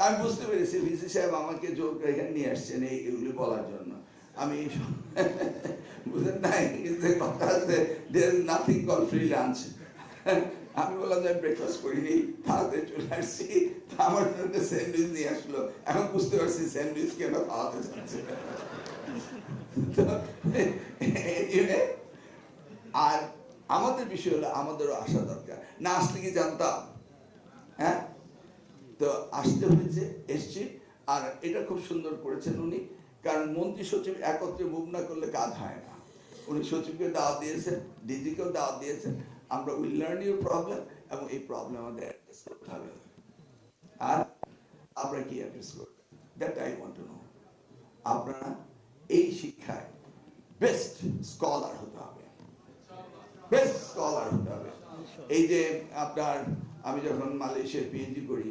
আমি বুঝতে পেরেছি ভিসি সাহেব আমাকে জোর করে এখানে নিয়ে আসছেন এইগুলি বলার জন্য। আমি বুঝলেন নাই, কথা আছে there is nothing called free lunch। আমি বললাম যে ব্রেকফাস্ট করিনি, তাড়াতাড়ি চলে আসছি, আমার জন্য স্যান্ডউইচ নিয়ে আসলো। এখন বুঝতে পারছি স্যান্ডউইচ কেন খাওয়াতে চাচ্ছে। আর আমাদের বিষয় হলো আমাদেরও আসা দরকার, না আসলে কি জানতাম? হ্যাঁ, তো আসতে হয়েছে, এসছি। আর এটা খুব সুন্দর করেছেন উনি, কারণ মন্ত্রী সচিব একত্রে মুভ না করলে কাজ হয় না। উনি সচিবকে দাওয়াত দিয়েছেন, ডিজিকেও দাওয়াত দিয়েছেন। আমরা উইল লার্ন ইউর প্রবলেম, এবং এই প্রবলেম আমাদের অ্যাড্রেস করতে হবে। আর আমরা কি অ্যাড্রেস করব, that I want to know. আপনারা এই শিক্ষায় বেস্ট স্কলার হতে হবে, বেস্ট স্কলার হতে হবে। এই যে আপনার, আমি যখন মালয়েশিয়ায় পিএইচডি করি,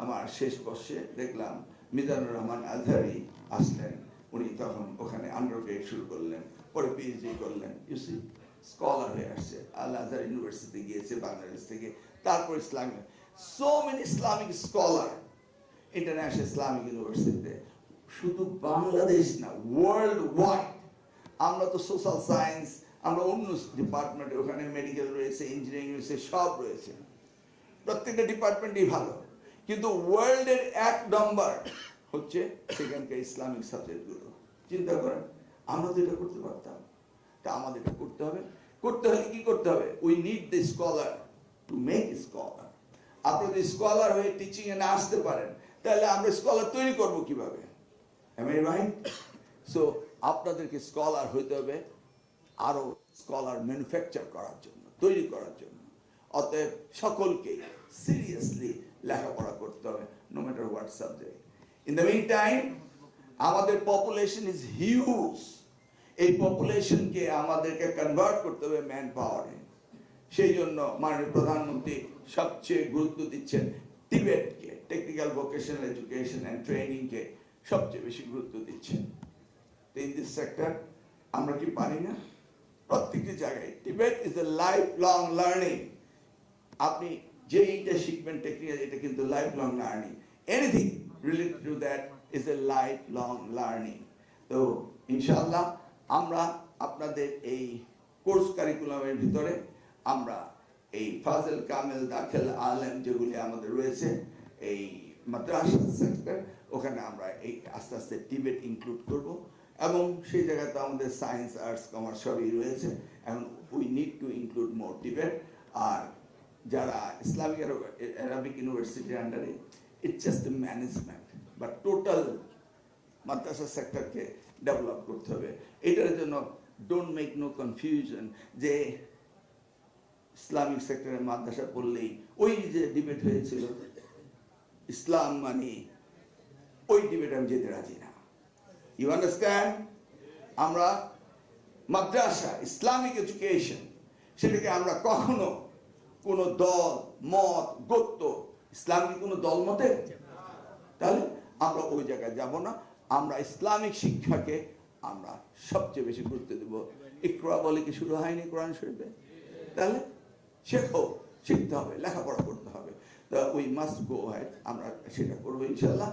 আমার শেষ বর্ষে দেখলাম মিজানুর রহমান আজহারি আসলেন। উনি তখন ওখানে আন্ডারগ্রেড শুরু করলেন, পরে পিএইচডি করলেন। ইউসি স্কলার হয়ে আসছে, আল আজহার ইউনিভার্সিটি গিয়েছে বাংলাদেশ থেকে। তারপর Islamic, so many Islamic scholar international Islamic ইউনিভার্সিটিতে, শুধু বাংলাদেশ না, ওয়ার্ল্ড ওয়াইড। আমরা তো সোশ্যাল সায়েন্স, আমরা অন্য ডিপার্টমেন্টে, ওখানে মেডিকেল রয়েছে, ইঞ্জিনিয়ারিং রয়েছে, সব রয়েছে, প্রত্যেকটা ডিপার্টমেন্টই ভালো। কিন্তু ওয়ার্ল্ডের 1 নম্বর হচ্ছে সেখানকার ইসলামিক সাবজেক্টগুলো। চিন্তা করেন, আমরা তো এটা করতে পারতাম। তা আমাদের এটা করতে হবে। করতে হলে কি করতে হবে? We need the scholar to make scholar. আপনি যদি স্কলার হয়ে টিচিং এ না আসতে পারেন, তাহলে আমরা স্কলার তৈরি করব কিভাবে? Am I right? সো আপনাদেরকে স্কলার হইতে হবে, আরো স্কলার ম্যানুফ্যাকচার করার জন্য, তৈরি করার জন্য। অতএব সকলকে সিরিয়াসলি লেখাপড়া করতে হবে, no matter what subject. In the meantime আমাদের পপুলেশন ইজ হিউজ। এই পপুলেশনকে আমাদেরকে কনভার্ট করতে হবে ম্যান পাওয়ারে। সেই জন্য মাননীয় প্রধানমন্ত্রী সবচেয়ে গুরুত্ব দিচ্ছেন টিবেটকে, টেকনিক্যাল ভোকেশনাল এডুকেশন অ্যান্ড ট্রেনিংকে সবচেয়ে বেশি গুরুত্ব দিচ্ছেন। ইন দিস সেক্টর আমরা কি পারি না? প্রত্যেকটি জায়গায় Tibet is a life long learning. আপনি যেইটা শিখবেন টেকনিক্যাল, এটা কিন্তু life long learning. Anything related to that is a life long learning. তো ইনশাআল্লাহ আমরা আপনাদের এই কোর্স কারিকুলামের ভিতরে আমরা এই ফাজল কামেল দাখিল আলেম যেগুলি আমাদের রয়েছে, এই মাদ্রাসা সেক্টর, ওখানে আমরা এই আস্তে আস্তে টিবেট ইনক্লুড করব। এবং সেই জায়গাতে আমাদের সায়েন্স, আর্টস, কমার্স সবই রয়েছে। এখন we need to include more Tibet. আর যারা ইসলামিক আরবিক ইউনিভার্সিটির আন্ডারে, it's just the management, but total মাদ্রাসা সেক্টরকে ডেভেলপ করতে হবে। এটার জন্য ডোন্ট মেক নো কনফিউশন যে ইসলামিক সেক্টরের মাদ্রাসা পড়লেই, ওই যে ডিবেট হয়েছিল ইসলাম মানে, ওই ডিবেট আমি যেতে রাজি না। You understand? আমরা মাদ্রাসা, ইসলামিক এডুকেশন, সেটাকে আমরা কখনো কোনো দল, মত, গোত্র, ইসলাম কি কোনো দল মতে? তাহলে আমরা ওই জায়গায় যাব না। আমরা ইসলামিক শিক্ষাকে আমরা সবচেয়ে বেশি গুরুত্ব দেব। ইকরা বলে কি শুরু হয়নি কোরআন শরীফে? তাহলে শেখো, শিখতে হবে, লেখাপড়া করতে হবে। উই মাস্ট গো হেড, আমরা সেটা করবো ইনশাল্লাহ।